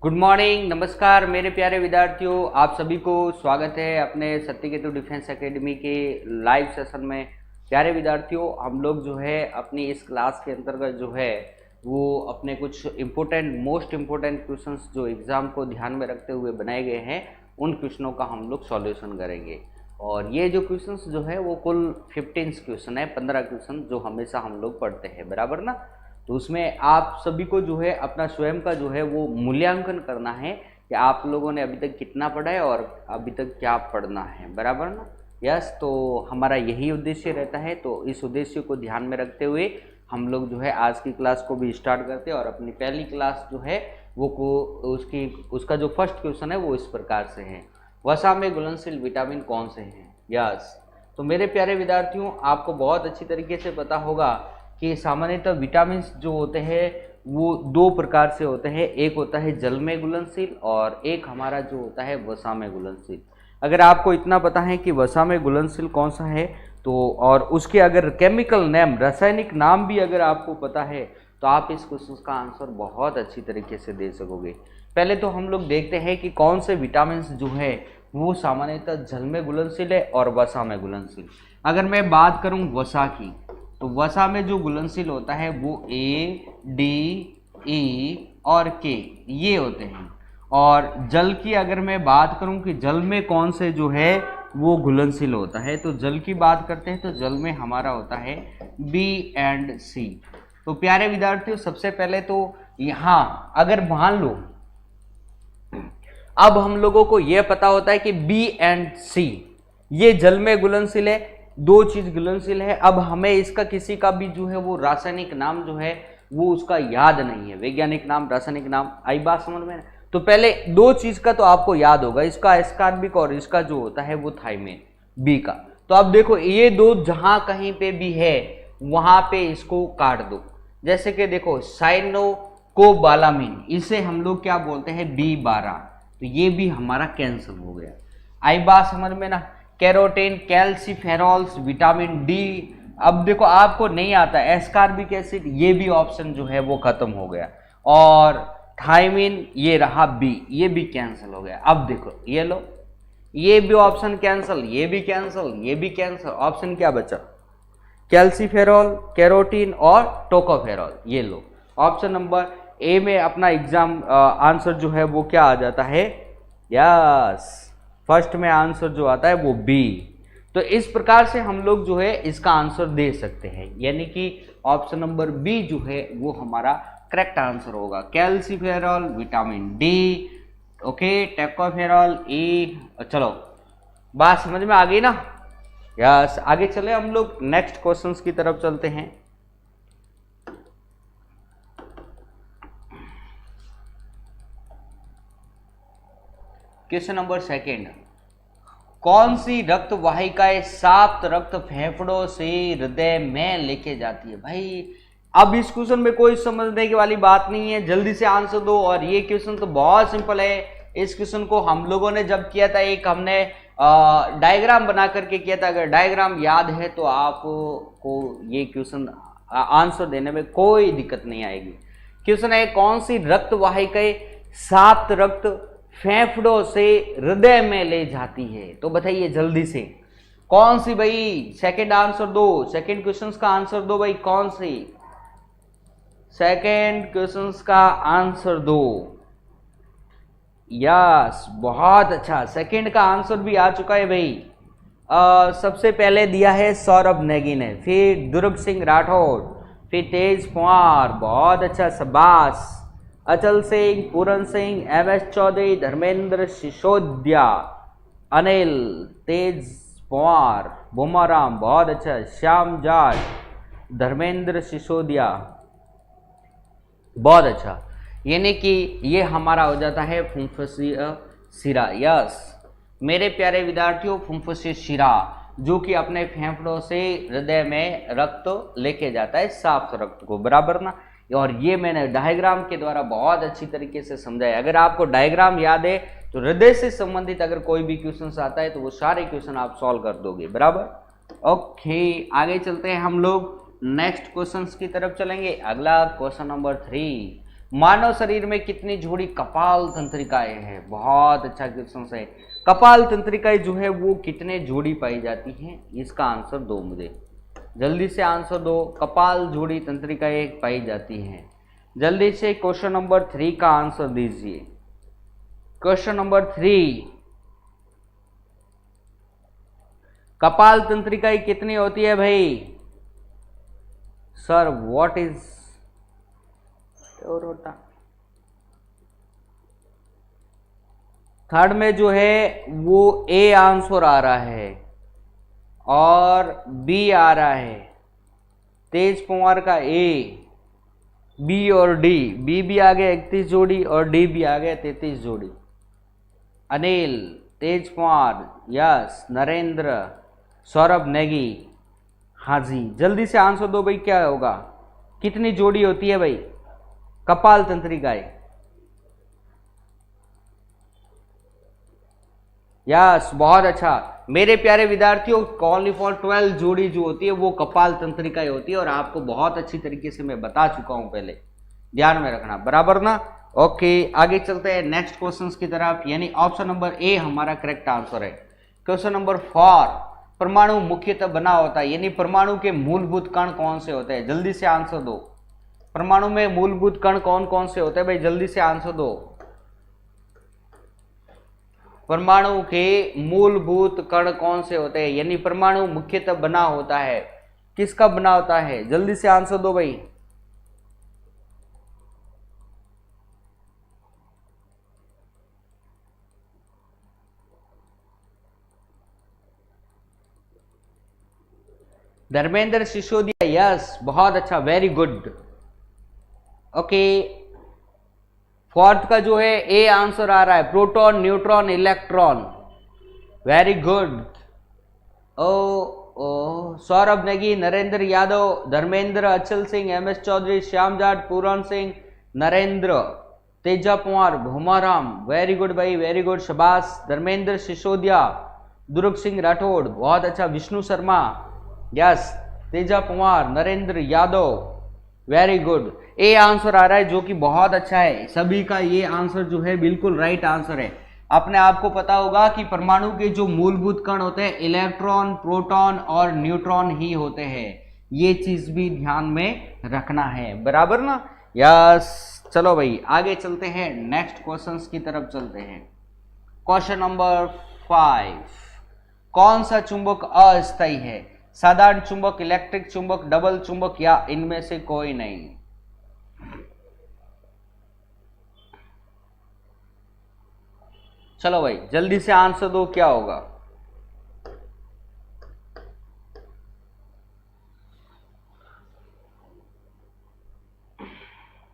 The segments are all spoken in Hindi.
गुड मॉर्निंग, नमस्कार मेरे प्यारे विद्यार्थियों, आप सभी को स्वागत है अपने सत्यकेतु डिफेंस एकेडमी के लाइव सेशन में। प्यारे विद्यार्थियों, हम लोग जो है अपनी इस क्लास के अंतर्गत जो है वो अपने कुछ मोस्ट इम्पोर्टेंट क्वेश्चंस जो एग्ज़ाम को ध्यान में रखते हुए बनाए गए हैं उन क्वेश्चनों का हम लोग सॉल्यूशन करेंगे। और ये जो क्वेश्चंस जो है वो कुल 15 क्वेश्चन है, 15 क्वेश्चन जो हमेशा हम लोग पढ़ते हैं, बराबर ना। तो उसमें आप सभी को जो है अपना स्वयं का जो है वो मूल्यांकन करना है कि आप लोगों ने अभी तक कितना पढ़ा है और अभी तक क्या पढ़ना है, बराबर ना। यस, तो हमारा यही उद्देश्य रहता है। तो इस उद्देश्य को ध्यान में रखते हुए हम लोग जो है आज की क्लास को भी स्टार्ट करते हैं। और अपनी पहली क्लास जो है वो उसका जो फर्स्ट क्वेश्चन है वो इस प्रकार से है, वसा में घुलनशील विटामिन कौन से हैं। यस, तो मेरे प्यारे विद्यार्थियों, आपको बहुत अच्छी तरीके से पता होगा कि सामान्यतः विटामिन जो होते हैं वो दो प्रकार से होते हैं। एक होता है जल में घुलनशील और एक हमारा जो होता है वसा में घुलनशील। अगर आपको इतना पता है कि वसा में घुलनशील कौन सा है तो और उसके अगर केमिकल नेम, रासायनिक नाम भी अगर आपको पता है तो आप इस क्वेश्चन का आंसर बहुत अच्छी तरीके से दे सकोगे। पहले तो हम लोग देखते हैं कि कौन से विटामिन जो है वो सामान्यतः जल में घुलनशील है और वसा में घुलनशील। अगर मैं बात करूं वसा की, तो वसा में जो घुलनशील होता है वो ए, डी, ई और के ये होते हैं। और जल की अगर मैं बात करूं कि जल में कौन से जो है वो घुलनशील होता है, तो जल की बात करते हैं तो जल में हमारा होता है बी एंड सी। तो प्यारे विद्यार्थियों, सबसे पहले तो यहाँ अगर मान लो, अब हम लोगों को यह पता होता है कि बी एंड सी ये जल में घुलनशील है, दो चीज घुलनशील है। अब हमें इसका किसी का भी जो है वो रासायनिक नाम जो है वो उसका याद नहीं है, वैज्ञानिक नाम, रासायनिक नाम। आई बात समझ में? तो पहले दो चीज का तो आपको याद होगा, इसका एस्कॉर्बिक और इसका जो होता है वो थाइमिन बी का। तो अब देखो ये दो जहां कहीं पे भी है वहां पे इसको काट दो। जैसे कि देखो साइनोकोबालामिन, इसे हम लोग क्या बोलते हैं B12, तो ये भी हमारा कैंसिल हो गया। आई बात समझ में ना। कैरोटीन, कैल्सीफेरॉल्स, विटामिन डी, अब देखो आपको नहीं आता एस्कॉर्बिक एसिड, ये भी ऑप्शन जो है वो खत्म हो गया। और थाइमिन ये रहा बी, ये भी कैंसिल हो गया। अब देखो ये लो, ये भी ऑप्शन कैंसिल, ये भी कैंसिल, ये भी कैंसिल। ऑप्शन क्या बचा? कैल्सीफेरॉल, कैरोटीन और टोकोफेरॉल, ये लो। ऑप्शन नंबर ए में अपना एग्जाम आंसर जो है वो क्या आ जाता है? यस, फर्स्ट में आंसर जो आता है वो बी। तो इस प्रकार से हम लोग जो है इसका आंसर दे सकते हैं, यानी कि ऑप्शन नंबर बी जो है वो हमारा करेक्ट आंसर होगा। Calciferol, vitamin D, okay, tocopherol, E. चलो बात समझ में आ गई ना? यस, आगे चले हम लोग नेक्स्ट क्वेश्चंस की तरफ चलते हैं। क्वेश्चन नंबर सेकेंड, कौन सी रक्त वाहिकाएं सात रक्त फेफड़ों से हृदय में लेके जाती है? भाई अब इस क्वेश्चन में कोई समझने की वाली बात नहीं है, जल्दी से आंसर दो। और ये क्वेश्चन तो बहुत सिंपल है। इस क्वेश्चन को हम लोगों ने जब किया था, एक हमने डायग्राम बना करके किया था। अगर डायग्राम याद है तो आपको ये क्वेश्चन आंसर देने में कोई दिक्कत नहीं आएगी। क्वेश्चन है, कौन सी रक्त वाहिकाएं सात रक्त फेफड़ों से हृदय में ले जाती है? तो बताइए जल्दी से कौन सी भाई? सेकंड आंसर दो, सेकंड क्वेश्चन का आंसर दो भाई। कौन सी? सेकंड क्वेश्चन का आंसर दो। यस, बहुत अच्छा, सेकंड का आंसर भी आ चुका है भाई। सबसे पहले दिया है सौरभ नेगी ने, फिर दुर्ग सिंह राठौड़, फिर तेज पंवार, बहुत अच्छा, शाबाश। अचल सिंह, पूरन सिंह, MS चौधरी, धर्मेंद्र सिसोदिया, अनिल, तेज पंवार, बोमाराम, बहुत अच्छा, श्याम जाट, धर्मेंद्र सिसोदिया, बहुत अच्छा। यानी कि ये हमारा हो जाता है फुंफुसीय शिरा। यस मेरे प्यारे विद्यार्थियों, फुंफुसीय शिरा जो कि अपने फेफड़ों से हृदय में रक्त लेके जाता है, साफ रक्त को, बराबर ना। और ये मैंने डायग्राम के द्वारा बहुत अच्छी तरीके से समझाया। अगर आपको डायग्राम याद है तो हृदय से संबंधित अगर कोई भी क्वेश्चन आता है तो वो सारे क्वेश्चन आप सॉल्व कर दोगे, बराबर। ओके, आगे चलते हैं हम लोग नेक्स्ट क्वेश्चन की तरफ चलेंगे। अगला क्वेश्चन नंबर 3, मानव शरीर में कितनी जोड़ी कपाल तंत्रिकाएं हैं? बहुत अच्छा क्वेश्चन है। कपाल तंत्रिकाएं जो है वो कितने जोड़ी पाई जाती हैं? इसका आंसर दो मुझे, जल्दी से आंसर दो। कपाल जोड़ी तंत्रिकाएं पाई जाती हैं, जल्दी से क्वेश्चन नंबर 3 का आंसर दीजिए। क्वेश्चन नंबर 3, कपाल तंत्रिकाएं कितनी होती है भाई? सर व्हाट इज और होता थर्ड में जो है वो ए आंसर आ रहा है और बी आ रहा है। तेज पवार का ए, बी और डी, बी भी आ गया 31 जोड़ी और डी भी आ गया 33 जोड़ी। अनिल, तेज पवार, यस, नरेंद्र, सौरभ नेगी, हाँ जी, जल्दी से आंसर दो भाई, क्या होगा? कितनी जोड़ी होती है भाई कपाल तंत्रिकाएं? यस, बहुत अच्छा मेरे प्यारे विद्यार्थियों, ओनली फॉर 12 जोड़ी जो होती है वो कपाल तंत्रिकाएं होती है और आपको बहुत अच्छी तरीके से मैं बता चुका हूं पहले, ध्यान में रखना, बराबर ना? ओके, आगे चलते हैं नेक्स्ट क्वेश्चन की तरफ, यानी ऑप्शन नंबर ए हमारा करेक्ट आंसर है। क्वेश्चन नंबर 4, परमाणु मुख्यतः बना होता है, यानी परमाणु के मूलभूत कण कौन से होते हैं? जल्दी से आंसर दो। परमाणु में मूलभूत कण कौन कौन से होते हैं भाई? जल्दी से आंसर दो। परमाणु के मूलभूत कण कौन से होते हैं, यानी परमाणु मुख्यतः बना होता है, किसका बना होता है? जल्दी से आंसर दो भाई। धर्मेंद्र सिसोदिया, यस, बहुत अच्छा, वेरी गुड। ओके, फोर्थ का जो है ए आंसर आ रहा है, proton, neutron, electron, very good. ओ Saurabh Negi, Narendra Yadav, Dharmendra, Achal Singh, M S Chaudhary, Shyam Jat, Puran Singh, Narendra, Teja Pawar, Bhumaram, very good भाई, वेरी गुड, शबाश। धर्मेंद्र सिसोदिया, दुर्ग सिंह राठौड़, बहुत अच्छा। Vishnu Sharma, yes, Teja Pawar, Narendra Yadav, very good. A answer आ रहा है जो कि बहुत अच्छा है, सभी का ये आंसर जो है बिल्कुल राइट आंसर है। अपने आप को पता होगा कि परमाणु के जो मूलभूत कण होते हैं इलेक्ट्रॉन, प्रोटॉन और न्यूट्रॉन ही होते हैं, ये चीज भी ध्यान में रखना है, बराबर ना? यस, चलो भाई आगे चलते हैं, नेक्स्ट क्वेश्चंस की तरफ चलते हैं। क्वेश्चन नंबर 5, कौन सा चुंबक अस्थायी है? साधारण चुंबक, इलेक्ट्रिक चुंबक, डबल चुंबक या इनमें से कोई नहीं? चलो भाई जल्दी से आंसर दो, क्या होगा?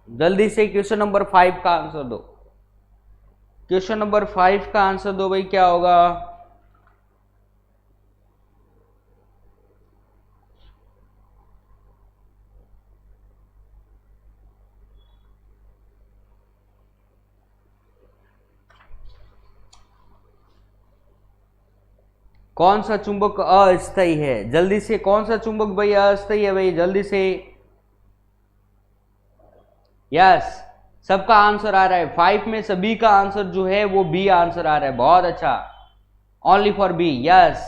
जल्दी से क्वेश्चन नंबर 5 का आंसर दो। क्वेश्चन नंबर 5 का आंसर दो भाई, क्या होगा? कौन सा चुंबक अस्थायी है? जल्दी से, कौन सा चुंबक भाई अस्थायी है भाई? जल्दी से, यस, सबका आंसर आ रहा है 5 में, सभी का आंसर जो है वो बी आंसर आ रहा है, बहुत अच्छा, only for B, yes.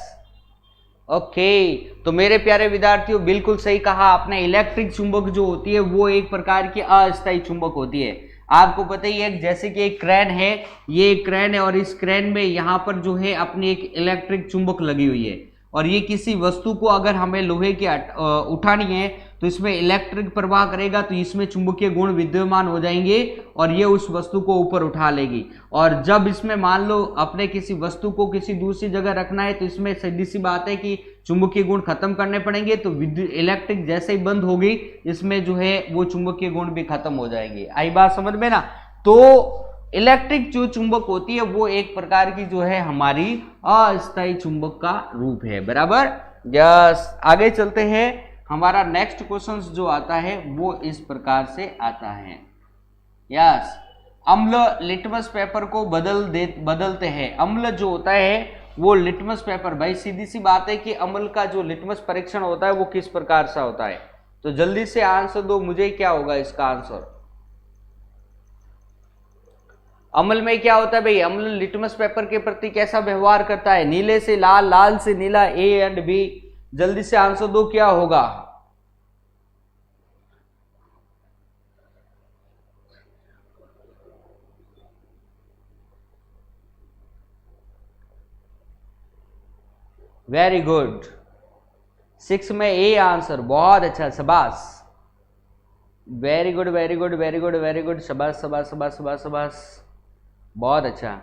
Okay, तो मेरे प्यारे विद्यार्थियों बिल्कुल सही कहा आपने, इलेक्ट्रिक चुंबक जो होती है वो एक प्रकार की अस्थायी चुंबक होती है। आपको पता ही है, जैसे कि एक क्रेन है, ये एक क्रेन है और इस क्रेन में यहाँ पर जो है अपनी एक इलेक्ट्रिक चुंबक लगी हुई है और ये किसी वस्तु को अगर हमें लोहे की उठानी है तो इसमें इलेक्ट्रिक प्रवाह करेगा तो इसमें चुंबकीय गुण विद्यमान हो जाएंगे और ये उस वस्तु को ऊपर उठा लेगी। और जब इसमें मान लो अपने किसी वस्तु को किसी दूसरी जगह रखना है तो इसमें सीधी सी बात है कि चुंबकीय गुण खत्म करने पड़ेंगे, तो विद्युत इलेक्ट्रिक जैसे ही बंद होगी इसमें जो है वो चुंबकीय गुण भी खत्म हो जाएंगे। आई बात समझ में ना? तो इलेक्ट्रिक जो चुंबक होती है वो एक प्रकार की जो है हमारी अस्थायी चुंबक का रूप है, बराबर। यस, आगे चलते हैं। हमारा नेक्स्ट क्वेश्चन जो आता है वो इस प्रकार से आता है। यस, अम्ल लिटमस पेपर को बदलते हैं। अम्ल जो होता है वो लिटमस पेपर, भाई सीधी सी बात है कि अम्ल का जो लिटमस परीक्षण होता है वो किस प्रकार से होता है? तो जल्दी से आंसर दो मुझे, क्या होगा इसका आंसर? अम्ल में क्या होता है भाई, अम्ल लिटमस पेपर के प्रति कैसा व्यवहार करता है, नीले से लाल, लाल से नीला, ए एंड बी। जल्दी से आंसर दो, क्या होगा? वेरी गुड, 6 में ए आंसर, बहुत अच्छा, शाबाश, very good very good very good very good, शाबाश शाबाश शाबाश शाबाश शाबाश, बहुत अच्छा।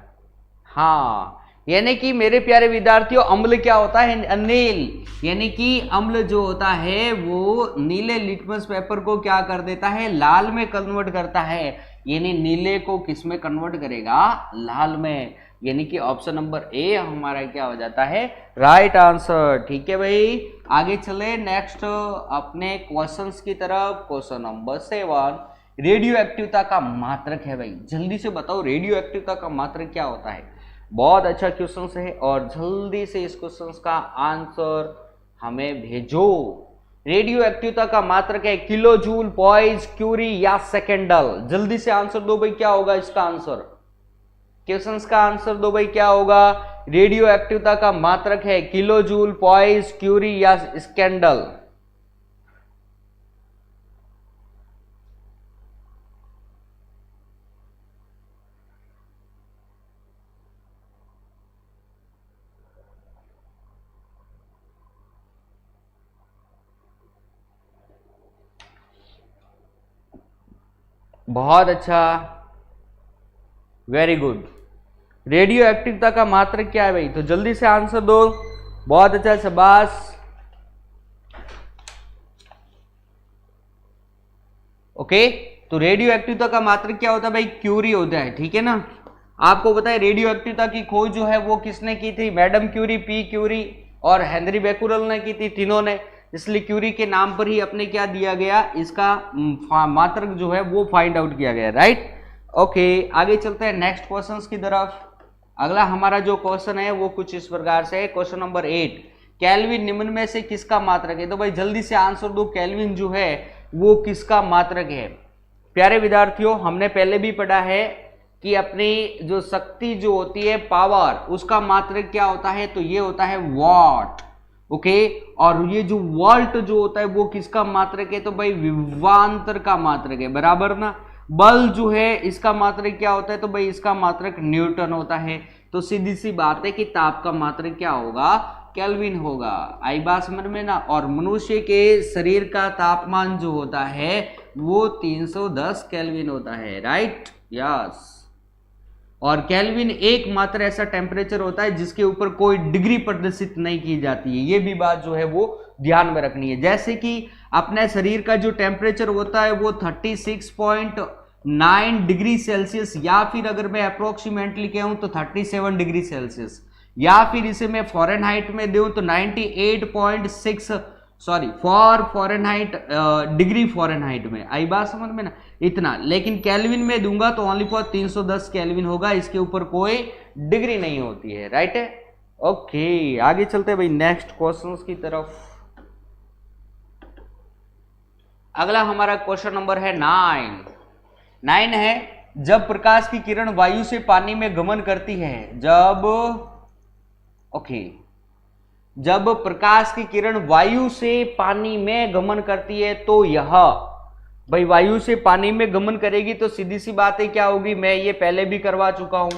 हाँ, यानी कि मेरे प्यारे विद्यार्थियों, अम्ल क्या होता है? अनिल, यानी कि अम्ल जो होता है वो नीले लिटमस पेपर को क्या कर देता है, लाल में कन्वर्ट करता है। यानी नीले को किस में कन्वर्ट करेगा? लाल में। यानी कि ऑप्शन नंबर ए हमारा क्या हो जाता है, राइट आंसर। ठीक है भाई, आगे चले नेक्स्ट अपने क्वेश्चंस की तरफ। क्वेश्चन नंबर 7, रेडियो एक्टिवता का मात्रक है भाई, जल्दी से बताओ रेडियो एक्टिवता का मात्रक क्या होता है। बहुत अच्छा क्वेश्चन है और जल्दी से इस क्वेश्चन का आंसर हमें भेजो। रेडियो एक्टिवता का मात्रक है किलो जूल, पॉइज, क्यूरी या सेकेंडल। जल्दी से आंसर दो भाई, क्या होगा इसका आंसर? क्वेश्चंस का आंसर दो भाई, क्या होगा? रेडियो एक्टिवता का मात्रक है किलो जूल, पॉइज, क्यूरी या स्कैंडल। बहुत अच्छा, वेरी गुड। रेडियो एक्टिवता का मात्रक क्या है भाई? तो जल्दी से आंसर दो, बहुत अच्छा, शाबाश। ओके, तो रेडियो एक्टिवता का मात्रक क्या होता है भाई? क्यूरी होता है, ठीक है ना। आपको पता है रेडियो एक्टिवता की खोज जो है वो किसने की थी? मैडम क्यूरी, पी क्यूरी और हेनरी बेकुरल ने की थी, तीनों ने। इसलिए क्यूरी के नाम पर ही अपने क्या दिया गया, इसका मात्रक जो है वो फाइंड आउट किया गया, राइट। ओके, आगे चलते हैं नेक्स्ट क्वेश्चंस की तरफ। अगला हमारा जो क्वेश्चन है वो कुछ इस प्रकार से है, क्वेश्चन नंबर 8, केल्विन निम्न में से किसका मात्रक है? तो भाई जल्दी से आंसर दो, केल्विन जो है वो किसका मात्रक है? प्यारे विद्यार्थियों, हमने पहले भी पढ़ा है कि अपनी जो शक्ति जो होती है, पावर, उसका मात्रक क्या होता है? तो ये होता है वॉट। ओके, और ये जो वोल्ट जो होता है वो किसका मात्रक है? तो भाई विभवांतर का मात्रक है, बराबर ना। बल जो है इसका मात्रक क्या होता है? तो भाई इसका मात्रक न्यूटन होता है। तो सीधी सी बात है कि ताप का मात्रक क्या होगा? केल्विन होगा। आई बात समझ में ना। और मनुष्य के शरीर का तापमान जो होता है वो 310 केल्विन होता है, राइट, यस। और केल्विन एकमात्र ऐसा टेम्परेचर होता है जिसके ऊपर कोई डिग्री प्रदर्शित नहीं की जाती है। ये भी बात जो है वो ध्यान में रखनी है। जैसे कि अपने शरीर का जो टेम्परेचर होता है वो 36.9 डिग्री सेल्सियस, या फिर अगर मैं अप्रोक्सीमेटली कहूं तो 37 डिग्री सेल्सियस, या फिर इसे मैं फॉरेनहाइट में दूं तो 98.6 फॉर फॉरेनहाइट डिग्री फॉरेनहाइट में। आई बात समझ में ना, इतना। लेकिन केल्विन में दूंगा तो ओनली फॉर 310 केल्विन होगा, इसके ऊपर कोई डिग्री नहीं होती है, राइट है। ओके, आगे चलते हैं भाई नेक्स्ट क्वेश्चंस की तरफ। अगला हमारा क्वेश्चन नंबर है 9 है, जब प्रकाश की किरण वायु से पानी में गमन करती है, जब प्रकाश की किरण वायु से पानी में गमन करती है तो यह, भाई वायु से पानी में गमन करेगी तो सीधी सी बात है क्या होगी? मैं ये पहले भी करवा चुका हूं।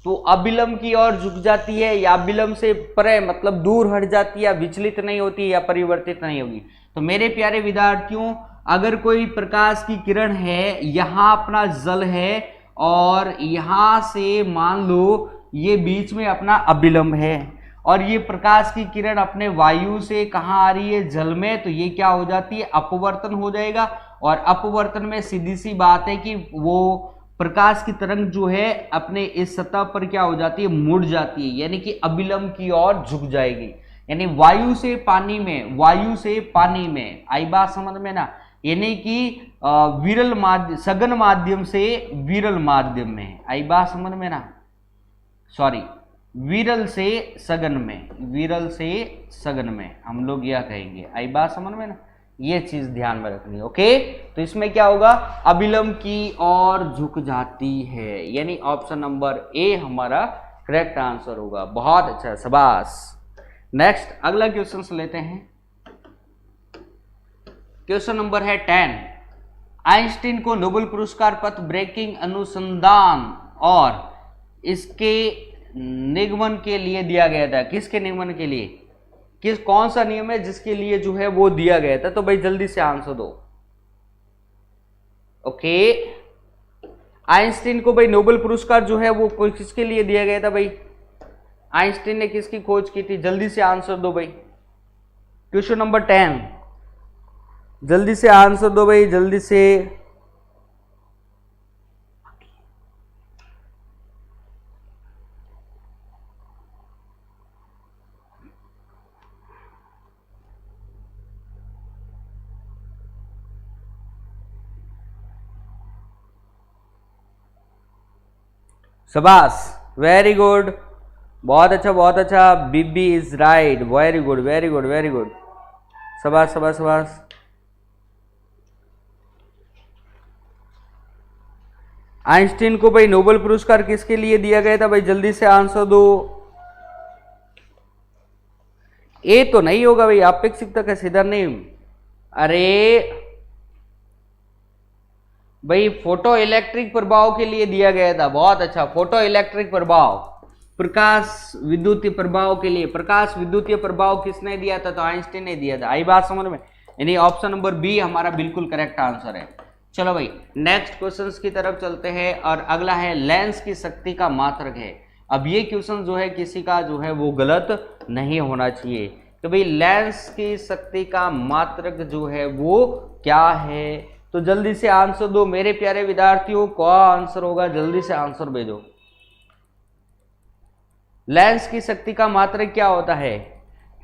तो अभिलंब की ओर झुक जाती है या अभिलंब से परे मतलब दूर हट जाती है, या विचलित नहीं होती या परिवर्तित नहीं होगी। तो मेरे प्यारे विद्यार्थियों, अगर कोई प्रकाश की किरण है, यहां अपना जल है और यहां से मान लो ये बीच में अपना अभिलंब है, और ये प्रकाश की किरण अपने वायु से कहाँ आ रही है? जल में। तो ये क्या हो जाती है? अपवर्तन हो जाएगा। और अपवर्तन में सीधी सी बात है कि वो प्रकाश की तरंग जो है अपने इस सतह पर क्या हो जाती है? मुड़ जाती है, यानी कि अभिलंब की ओर झुक जाएगी। यानी वायु से पानी में, आई बात समझ में ना। यानी कि विरल माध्यम, सघन माध्यम से विरल माध्यम में, आई बात समझ में ना, विरल से सघन में हम लोग यह कहेंगे। आई बात समझ में ना, ये चीज ध्यान में रखनी है। ओके, तो इसमें क्या होगा, अविलंब की ओर झुक जाती है, यानी ऑप्शन नंबर ए हमारा करेक्ट आंसर होगा। बहुत अच्छा, शाबाश। नेक्स्ट अगला क्वेश्चन लेते हैं। क्वेश्चन नंबर है 10। आइंस्टीन को नोबेल पुरस्कार पत्र ब्रेकिंग अनुसंधान और इसके निगमन के लिए दिया गया था। किसके निगमन के लिए, कौन सा नियम है जिसके लिए जो है वो दिया गया था? तो भाई जल्दी से आंसर दो। ओके, आइंस्टीन को भाई नोबेल पुरस्कार जो है वो किसके लिए दिया गया था भाई? आइंस्टीन ने किसकी खोज की थी? जल्दी से आंसर दो भाई। क्वेश्चन नंबर 10, जल्दी से आंसर दो भाई, जल्दी से। शाबाश, वेरी गुड, बहुत अच्छा बहुत अच्छा। B B is right, very good very good very good, शाबाश शाबाश शाबाश। आइंस्टीन को भाई नोबेल पुरस्कार किसके लिए दिया गया था भाई? जल्दी से आंसर दो। ए तो नहीं होगा भाई, अपेक्षिकता का सीधा नहीं। अरे भाई फोटो इलेक्ट्रिक प्रभाव के लिए दिया गया था। बहुत अच्छा, फोटो इलेक्ट्रिक प्रभाव, प्रकाश विद्युतीय प्रभाव के लिए। प्रकाश विद्युतीय प्रभाव किसने दिया था? तो आइंस्टीन ने दिया था। आई बात समझ में? यानी ऑप्शन नंबर बी हमारा बिल्कुल करेक्ट आंसर है। चलो भाई नेक्स्ट क्वेश्चंस की तरफ चलते हैं, और अगला है लेंस की शक्ति का मात्रक है। अब ये क्वेश्चन जो है किसी का जो है वो गलत नहीं होना चाहिए। तो भाई लेंस की शक्ति का मात्रक जो है वो क्या है? तो जल्दी से आंसर दो मेरे प्यारे विद्यार्थियों, कौन आंसर होगा? जल्दी से आंसर भेजो। लेंस की शक्ति का मात्रक क्या होता है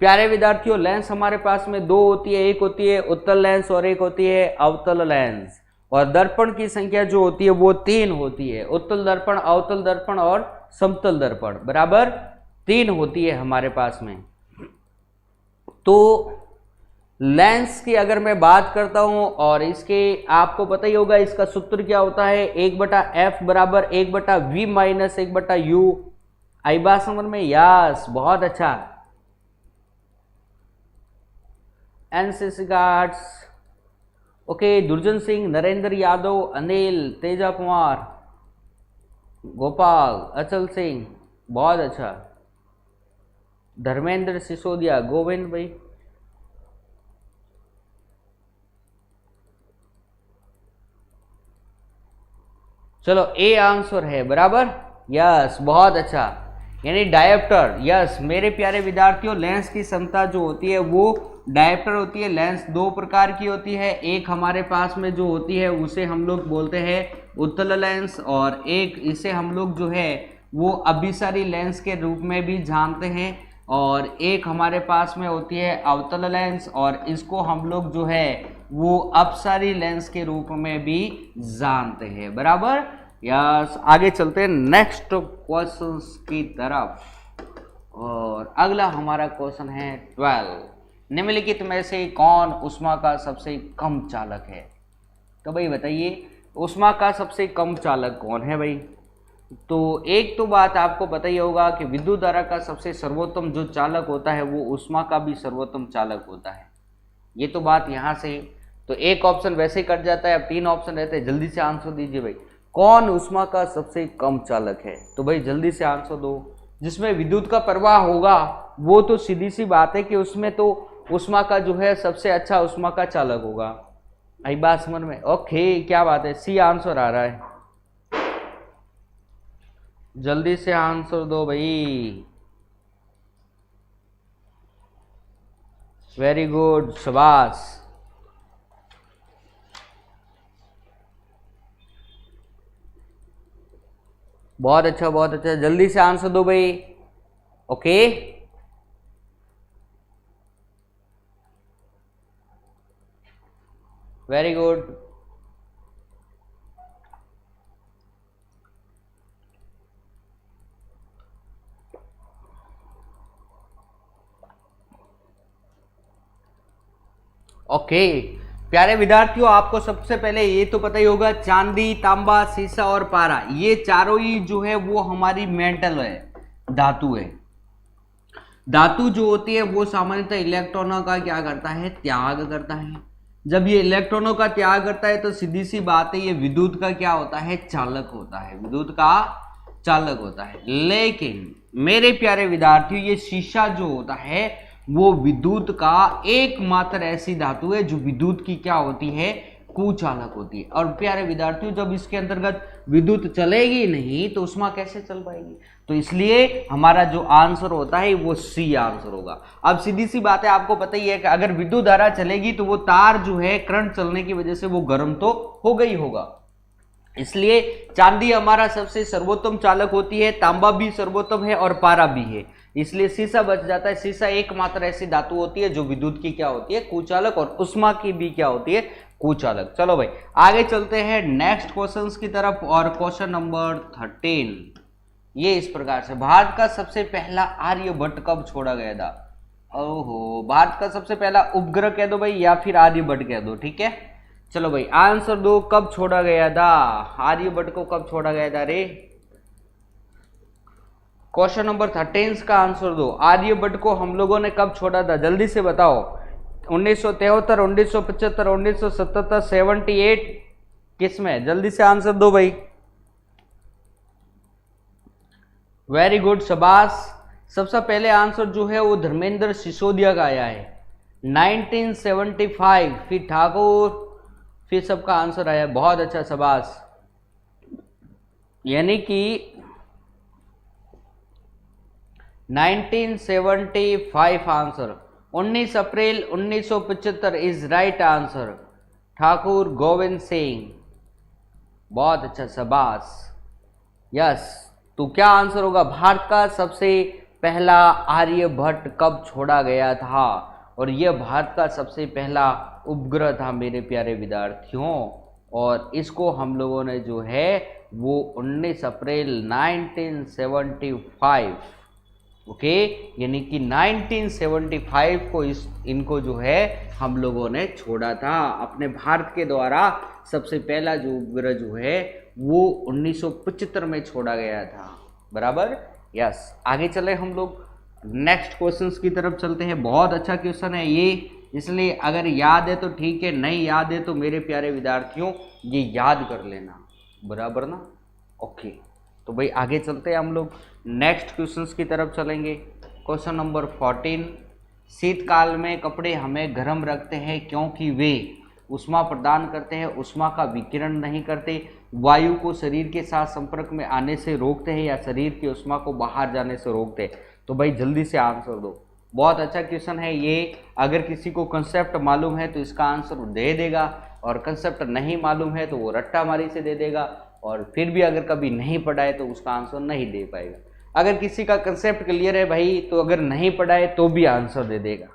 प्यारे विद्यार्थियों? लेंस हमारे पास में दो होती है, एक होती है उत्तल लेंस और एक होती है अवतल लेंस। और दर्पण की संख्या जो होती है वो 3 होती है। उत्तल दर्पण, अवतल दर्पण और समतल दर्पण बराबर 3 होती है हमारे पास में। तो लेंस की अगर मैं बात करता हूं, और इसके आपको पता ही होगा इसका सूत्र क्या होता है, 1/f बराबर 1/v माइनस 1/u। आई बात समझ में? यस, बहुत अच्छा। NCC guards, okay. दुर्जन सिंह, नरेंद्र यादव, अनिल, तेजा कुमार, गोपाल, अचल सिंह, बहुत अच्छा। धर्मेंद्र सिसोदिया, गोविंद भाई, चलो ए आंसर है बराबर। यस, बहुत अच्छा। यानी डायोप्टर। यस मेरे प्यारे विद्यार्थियों, लेंस की क्षमता जो होती है वो डायोप्टर होती है। लेंस दो प्रकार की होती है, एक हमारे पास में जो होती है उसे हम लोग बोलते हैं उत्तल लेंस, और एक इसे हम लोग जो है वो अभिसारी लेंस के रूप में भी जानते हैं, और एक हमारे पास में होती है अवतल लेंस, और इसको हम लोग जो है वो अपसारी लेंस के रूप में भी जानते हैं बराबर। यस, आगे चलते हैं नेक्स्ट क्वेश्चन की तरफ, और अगला हमारा क्वेश्चन है 12। निम्नलिखित में से कौन ऊष्मा का सबसे कम चालक है? तो भाई बताइए ऊष्मा का सबसे कम चालक कौन है भाई? तो एक तो बात आपको पता ही होगा कि विद्युत धारा का सबसे सर्वोत्तम जो चालक होता है वो ऊष्मा का भी सर्वोत्तम चालक होता है। ये तो बात यहाँ से, तो एक ऑप्शन वैसे ही कट जाता है, अब 3 ऑप्शन रहते हैं। जल्दी से आंसर दीजिए भाई, कौन ऊष्मा का सबसे कम चालक है? तो भाई जल्दी से आंसर दो। जिसमें विद्युत का प्रवाह होगा वो तो सीधी सी बात है कि उसमें तो ऊष्मा का जो है सबसे अच्छा ऊष्मा का चालक होगा। आई बात समझ में? ओके, क्या बात है, सी आंसर आ रहा है। जल्दी से आंसर दो भाई, वेरी गुड, शाबाश। बहुत अच्छा बहुत अच्छा, जल्दी से आंसर दो भाई। Okay, very good. ओके प्यारे विद्यार्थियों, आपको सबसे पहले ये तो पता ही होगा, चांदी, तांबा, सीसा और पारा, ये चारों ही जो है वो हमारी मेटल है, धातु है। धातु जो होती है वो सामान्यतः इलेक्ट्रॉनों का क्या करता है, त्याग करता है। जब ये इलेक्ट्रॉनों का त्याग करता है तो सीधी सी बात है, ये विद्युत का क्या होता है, चालक होता है, विद्युत का चालक होता है। लेकिन मेरे प्यारे विद्यार्थियों, ये शीशा जो होता है वो विद्युत का एकमात्र ऐसी धातु है जो विद्युत की क्या होती है, कुचालक होती है। और प्यारे विद्यार्थियों, जब इसके अंतर्गत विद्युत चलेगी नहीं तो उष्मा कैसे चल पाएगी, तो इसलिए हमारा जो आंसर होता है वो सी आंसर होगा। अब सीधी सी बात है, आपको पता ही है कि अगर विद्युत धारा चलेगी तो वो तार जो है करंट चलने की वजह से वो गर्म तो हो गई होगा, इसलिए चांदी हमारा सबसे सर्वोत्तम चालक होती है, तांबा भी सर्वोत्तम है और पारा भी है, इसलिए सीसा बच जाता है। सीसा एकमात्र ऐसी धातु होती है जो विद्युत की क्या होती है, कुचालक, और उष्मा की भी क्या होती है, कुचालक। चलो भाई आगे चलते हैं नेक्स्ट क्वेश्चंस की तरफ, और क्वेश्चन नंबर 13 ये इस प्रकार से, भारत का सबसे पहला आर्यभट्ट कब छोड़ा गया था? ओहो, भारत का सबसे पहला उपग्रह कह दो भाई या फिर आर्यभट्ट कह दो, ठीक है। चलो भाई आंसर दो, कब छोड़ा गया था आर्यभट्ट को, कब छोड़ा गया था रे? क्वेश्चन नंबर 13 का आंसर दो, आर्यभट्ट को हम लोगों ने कब छोड़ा था, जल्दी से बताओ। 1973, 1975, 1977, 78, किसमें? जल्दी से आंसर दो भाई। वेरी गुड, शाबाश। सबसे पहले आंसर जो है वो धर्मेंद्र सिसोदिया का आया है 1975, फिर ठाकुर, फिर सबका आंसर आया, बहुत अच्छा, शाबाश। यानी कि 1975 answer, 19 April 1975 is right answer, Thakur Govind Singh, बहुत अच्छा, शाबाश, यस। तो क्या आंसर होगा, भारत का सबसे पहला आर्यभट्ट कब छोड़ा गया था? और यह भारत का सबसे पहला उपग्रह था मेरे प्यारे विद्यार्थियों, और इसको हम लोगों ने जो है वो 19 अप्रैल 1975, ओके, यानी कि 1975 को इनको जो है हम लोगों ने छोड़ा था। अपने भारत के द्वारा सबसे पहला जो उपग्रह जो है वो 1975 में छोड़ा गया था, बराबर, यस। आगे चले हम लोग नेक्स्ट क्वेश्चंस की तरफ चलते हैं। बहुत अच्छा क्वेश्चन है ये, इसलिए अगर याद है तो ठीक है, नहीं याद है तो मेरे प्यारे विद्यार्थियों ये याद कर लेना, बराबर ना, ओके। तो भाई आगे चलते हैं हम लोग नेक्स्ट क्वेश्चंस की तरफ चलेंगे। क्वेश्चन नंबर 14, शीतकाल में कपड़े हमें गर्म रखते हैं क्योंकि वे उष्मा प्रदान करते हैं, उष्मा का विकिरण नहीं करते, वायु को शरीर के साथ संपर्क में आने से रोकते हैं, या शरीर की उष्मा को बाहर जाने से रोकते हैं। तो भाई जल्दी से आंसर दो, बहुत अच्छा क्वेश्चन है ये। अगर किसी को कंसेप्ट मालूम है तो इसका आंसर दे देगा, और कंसेप्ट नहीं मालूम है तो वो रट्टा मारी से दे देगा, और फिर भी अगर कभी नहीं पढ़ा है तो उसका आंसर नहीं दे पाएगा। अगर किसी का कंसेप्ट क्लियर है भाई तो अगर नहीं पढ़ा है तो भी आंसर दे देगा,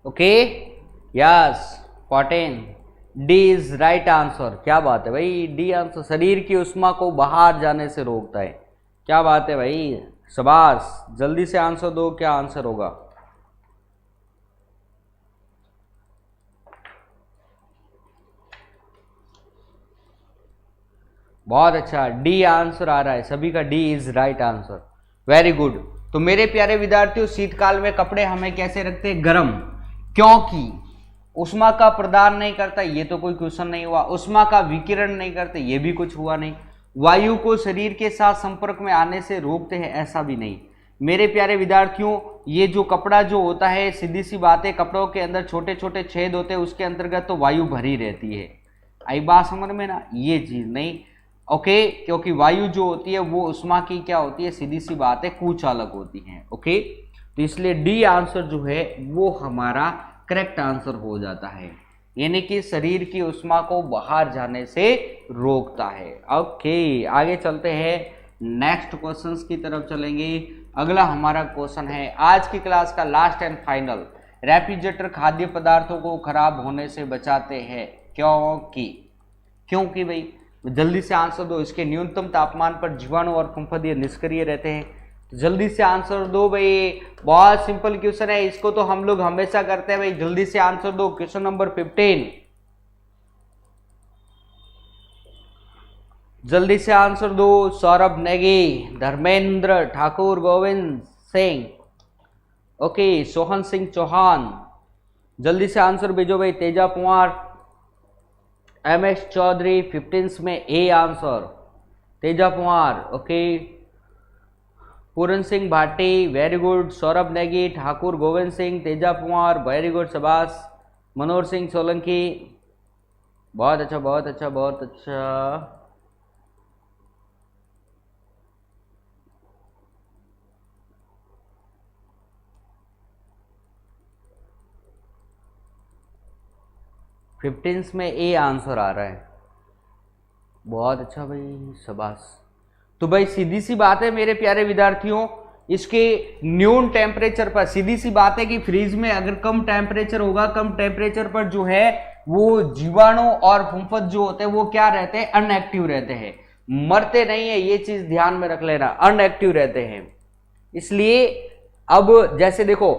okay, yes. 14 D is right answer, क्या बात है भाई, डी आंसर, शरीर की उष्मा को बाहर जाने से रोकता है, क्या बात है भाई, शाबाश। जल्दी से आंसर दो, क्या आंसर होगा? बहुत अच्छा, डी आंसर आ रहा है सभी का, D is right answer, very good. तो मेरे प्यारे विद्यार्थियों, शीतकाल में कपड़े हमें कैसे रखते हैं, गर्म, क्योंकि उष्मा का प्रदान नहीं करता, ये तो कोई क्वेश्चन नहीं हुआ, उष्मा का विकिरण नहीं करते, ये भी कुछ हुआ नहीं, वायु को शरीर के साथ संपर्क में आने से रोकते हैं, ऐसा भी नहीं। मेरे प्यारे विद्यार्थियों, ये जो कपड़ा जो होता है, सीधी सी बात है, कपड़ों के अंदर छोटे छोटे छेद होते हैं, उसके अंतर्गत तो वायु भरी रहती है, आई बात समझ में ना, ये चीज नहीं, ओके, क्योंकि वायु जो होती है वो उष्मा की क्या होती है, सीधी सी बात है, कुचालक होती है, ओके। तो इसलिए डी आंसर जो है वो हमारा करेक्ट आंसर हो जाता है, यानी कि शरीर की उष्मा को बाहर जाने से रोकता है, ओके। आगे चलते हैं नेक्स्ट क्वेश्चंस की तरफ चलेंगे। अगला हमारा क्वेश्चन है आज की क्लास का लास्ट एंड फाइनल, रेफ्रिजरेटर खाद्य पदार्थों को खराब होने से बचाते हैं क्योंकि भाई जल्दी से आंसर दो, इसके न्यूनतम तापमान पर जीवाणु और फफूंदी निष्क्रिय रहते हैं, जल्दी से आंसर दो भाई, बहुत सिंपल क्वेश्चन है, इसको तो हम लोग हमेशा करते हैं भाई। जल्दी से आंसर दो। क्वेश्चन नंबर 15, जल्दी से आंसर दो। सौरभ नेगी, धर्मेंद्र ठाकुर, गोविंद सिंह, ओके, सोहन सिंह चौहान, जल्दी से आंसर भेजो भाई। तेजा कुमार, MS चौधरी, 15 में A answer, Teja Kumar, okay. Puran Singh Bhati, very good. Saurabh Negi, Thakur Govind Singh, Teja Kumar, very good, शाबाश। मनोहर सिंह सोलंकी, बहुत अच्छा बहुत अच्छा बहुत अच्छा। फिफ्टींस में ए आंसर आ रहा है, बहुत अच्छा भाई, शाबाश। तो भाई सीधी सी बात है मेरे प्यारे विद्यार्थियों, इसके न्यून टेम्परेचर पर, सीधी सी बात है कि फ्रीज में अगर कम टेम्परेचर होगा, कम टेम्परेचर पर जो है वो जीवाणु और फुंफद जो होते हैं वो क्या रहते हैं, अनएक्टिव रहते हैं, मरते नहीं है, ये चीज ध्यान में रख लेना, अनएक्टिव रहते हैं। इसलिए अब जैसे देखो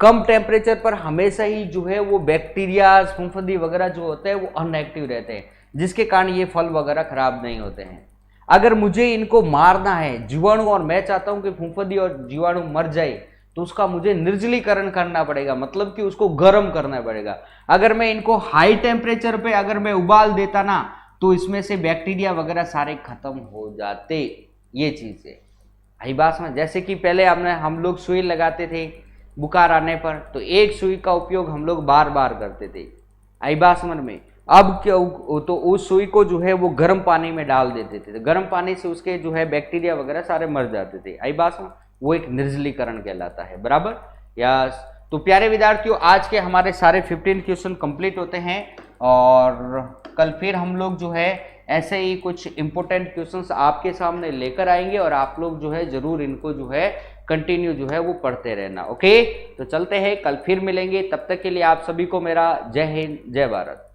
कम टेम्परेचर पर हमेशा ही जो है वो बैक्टीरिया, फुंफदी वगैरह जो होते हैं वो अनएक्टिव रहते हैं, जिसके कारण ये फल वगैरह खराब नहीं होते हैं। अगर मुझे इनको मारना है जीवाणु, और मैं चाहता हूं कि फुंफदी और जीवाणु मर जाए, तो उसका मुझे निर्जलीकरण करना पड़ेगा, मतलब कि उसको गर्म करना पड़ेगा। अगर मैं इनको हाई टेम्परेचर पे अगर मैं उबाल देता ना, तो इसमें से बैक्टीरिया वगैरह सारे खत्म हो जाते। ये चीज है आई बात में। जैसे कि पहले हम लोग सुई लगाते थे बुखार आने पर, तो एक सुई का उपयोग हम लोग बार बार करते थे, आई बात समझ में। अब क्या, तो उस सुई को जो है वो गर्म पानी में डाल देते थे, गर्म पानी से उसके जो है बैक्टीरिया वगैरह सारे मर जाते थे, आई बात समझ। वो एक निर्जलीकरण कहलाता है, बराबर, यस। तो प्यारे विद्यार्थियों, आज के हमारे सारे 15 क्वेश्चन कंप्लीट होते हैं, और कल फिर हम लोग जो है ऐसे ही कुछ इंपॉर्टेंट क्वेश्चंस आपके सामने लेकर आएंगे, और आप लोग जो है जरूर इनको जो है कंटिन्यू जो है वो पढ़ते रहना, ओके। तो चलते हैं, कल फिर मिलेंगे, तब तक के लिए आप सभी को मेरा जय हिंद, जय भारत।